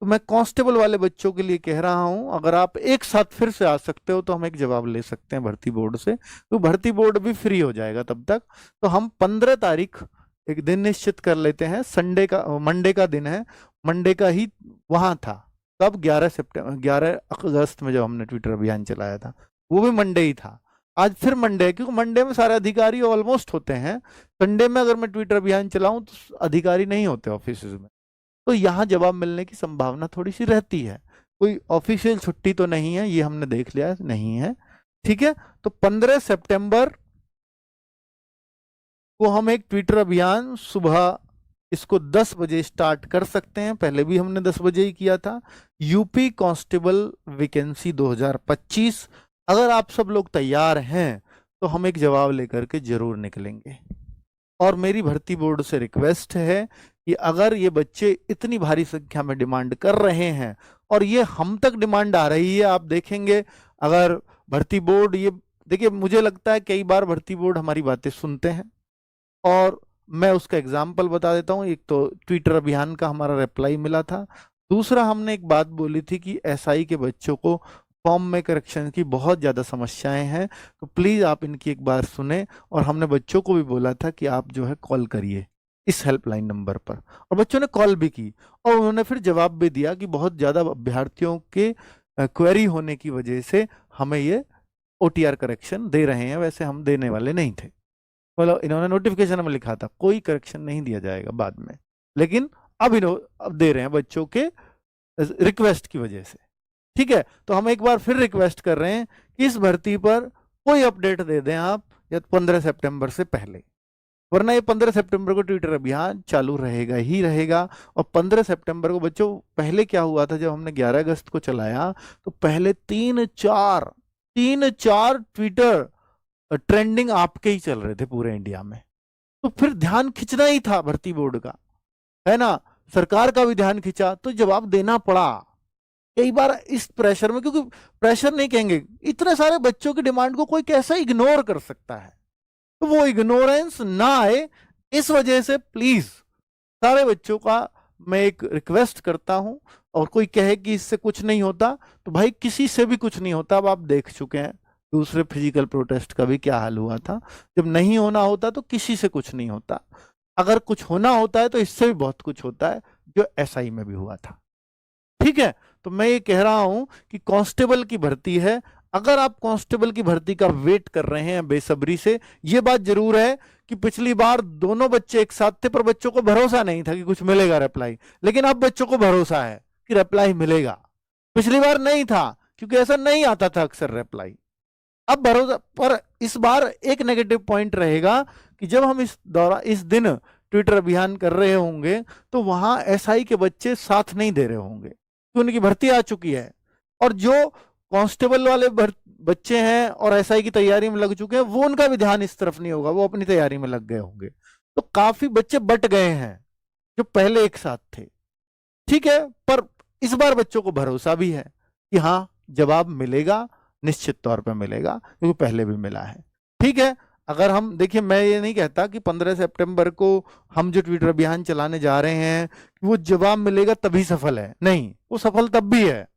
तो मैं कांस्टेबल वाले बच्चों के लिए कह रहा हूं, अगर आप एक साथ फिर से आ सकते हो तो हम एक जवाब ले सकते हैं भर्ती बोर्ड से, तो भर्ती बोर्ड भी फ्री हो जाएगा तब तक। तो हम 15 तारीख एक दिन निश्चित कर लेते हैं, संडे का, मंडे का दिन है, मंडे का ही वहां था। कब? 11 अगस्त में जब हमने ट्विटर अभियान चलाया था, वो भी मंडे ही था। आज फिर मंडे है, क्योंकि मंडे में सारे अधिकारी ऑलमोस्ट होते हैं। संडे में अगर मैं ट्विटर अभियान चलाऊं तो अधिकारी नहीं होते ऑफिस में, तो यहाँ जवाब मिलने की संभावना थोड़ी सी रहती है। कोई ऑफिशियल छुट्टी तो नहीं है, ये हमने देख लिया, नहीं है। ठीक है, तो 15 सितंबर को हम एक ट्विटर अभियान सुबह इसको 10 बजे स्टार्ट कर सकते हैं। पहले भी हमने 10 बजे ही किया था। UP constable vacancy 2025। अगर आप सब लोग तैयार हैं तो हम एक जवाब लेकर के जरूर निकलेंगे। और मेरी भर्ती बोर्ड से रिक्वेस्ट है कि अगर ये बच्चे इतनी भारी संख्या में डिमांड कर रहे हैं और ये हम तक डिमांड आ रही है, आप देखेंगे अगर भर्ती बोर्ड ये, देखिए मुझे लगता है कई बार भर्ती बोर्ड हमारी बातें सुनते हैं, और मैं उसका एग्जाम्पल बता देता हूँ। एक तो ट्विटर अभियान का हमारा रिप्लाई मिला था, दूसरा हमने एक बात बोली थी कि एसआई के बच्चों को फॉर्म में करेक्शन की बहुत ज़्यादा समस्याएं हैं, तो प्लीज़ आप इनकी एक बार सुने। और हमने बच्चों को भी बोला था कि आप जो है कॉल करिए इस हेल्पलाइन नंबर पर, और बच्चों ने कॉल भी की, और उन्होंने फिर जवाब भी दिया कि बहुत ज़्यादा अभ्यर्थियों के क्वेरी होने की वजह से हमें ये ओटीआर करेक्शन दे रहे हैं, वैसे हम देने वाले नहीं थे। मतलब इन्होंने नोटिफिकेशन में लिखा था कोई करेक्शन नहीं दिया जाएगा बाद में, लेकिन अब अब दे रहे हैं बच्चों के रिक्वेस्ट की वजह से। ठीक है, तो हम एक बार फिर रिक्वेस्ट कर रहे हैं कि इस भर्ती पर कोई अपडेट दे दें आप, या 15 सितंबर से पहले, वरना ये 15 सितंबर को ट्विटर अभियान चालू रहेगा ही रहेगा। और 15 सितंबर को बच्चों, पहले क्या हुआ था जब हमने 11 अगस्त को चलाया, तो पहले 3-4 ट्विटर ट्रेंडिंग आपके ही चल रहे थे पूरे इंडिया में, तो फिर ध्यान खींचना ही था भर्ती बोर्ड का, है ना, सरकार का भी ध्यान खींचा, तो जवाब देना पड़ा कई बार इस प्रेशर में। क्योंकि प्रेशर नहीं कहेंगे, इतने सारे बच्चों की डिमांड को कोई कैसे इग्नोर कर सकता है, तो वो इग्नोरेंस ना आए, इस वजह से प्लीज सारे बच्चों का मैं एक रिक्वेस्ट करता हूं। और कोई कहे कि इससे कुछ नहीं होता, तो भाई किसी से भी कुछ नहीं होता। अब आप देख चुके हैं दूसरे फिजिकल प्रोटेस्ट का भी क्या हाल हुआ था, जब नहीं होना होता तो किसी से कुछ नहीं होता, अगर कुछ होना होता है तो इससे भी बहुत कुछ होता है, जो एसआई में भी हुआ था। ठीक है, तो मैं ये कह रहा हूं कि कांस्टेबल की भर्ती है, अगर आप कांस्टेबल की भर्ती का वेट कर रहे हैं बेसब्री से, ये बात जरूर है कि पिछली बार दोनों बच्चे एक साथ थे पर बच्चों को भरोसा नहीं था कि कुछ मिलेगा रिप्लाई, लेकिन अब बच्चों को भरोसा है कि रिप्लाई मिलेगा। पिछली बार नहीं था क्योंकि ऐसा नहीं आता था अक्सर रिप्लाई, अब भरोसा। पर इस बार एक नेगेटिव पॉइंट रहेगा कि जब हम इस दिन ट्विटर अभियान कर रहे होंगे तो वहां एसआई के बच्चे साथ नहीं दे रहे होंगे, तो उनकी भर्ती आ चुकी है, और जो कांस्टेबल वाले बच्चे हैं और एसआई की तैयारी में लग चुके हैं, वो उनका भी ध्यान इस तरफ नहीं होगा, वो अपनी तैयारी में लग गए होंगे, तो काफी बच्चे बट गए हैं जो पहले एक साथ थे। ठीक है, पर इस बार बच्चों को भरोसा भी है कि हाँ जवाब मिलेगा, निश्चित तौर पे मिलेगा, क्योंकि पहले भी मिला है। ठीक है, अगर हम देखिए, मैं ये नहीं कहता कि 15 सितंबर को हम जो ट्विटर अभियान चलाने जा रहे हैं वो जवाब मिलेगा तभी सफल है, नहीं, वो सफल तब भी है।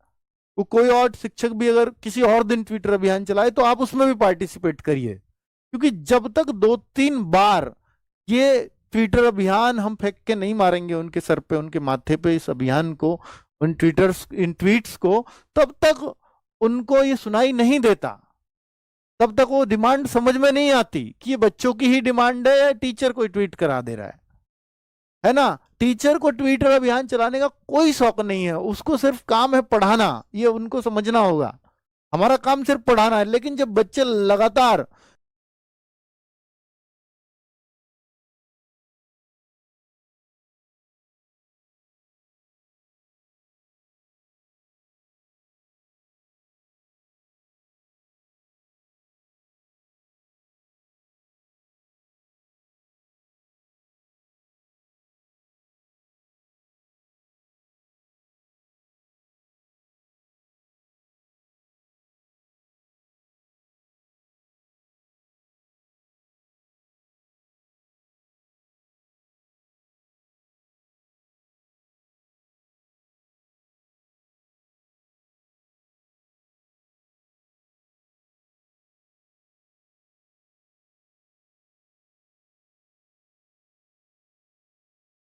वो कोई और शिक्षक भी अगर किसी और दिन ट्विटर अभियान चलाए तो आप उसमें भी पार्टिसिपेट करिए, क्योंकि जब तक 2-3 बार ये ट्विटर अभियान हम फेंक के नहीं मारेंगे उनके सर पे, उनके माथे पे इस अभियान को, इन ट्वीट्स को, तब तक उनको ये सुनाई नहीं देता, तब तक वो डिमांड समझ में नहीं आती कि ये बच्चों की ही डिमांड है या टीचर कोई ट्वीट करा दे रहा है ना। टीचर को ट्विटर अभियान चलाने का कोई शौक नहीं है, उसको सिर्फ काम है पढ़ाना, ये उनको समझना होगा। हमारा काम सिर्फ पढ़ाना है, लेकिन जब बच्चे लगातार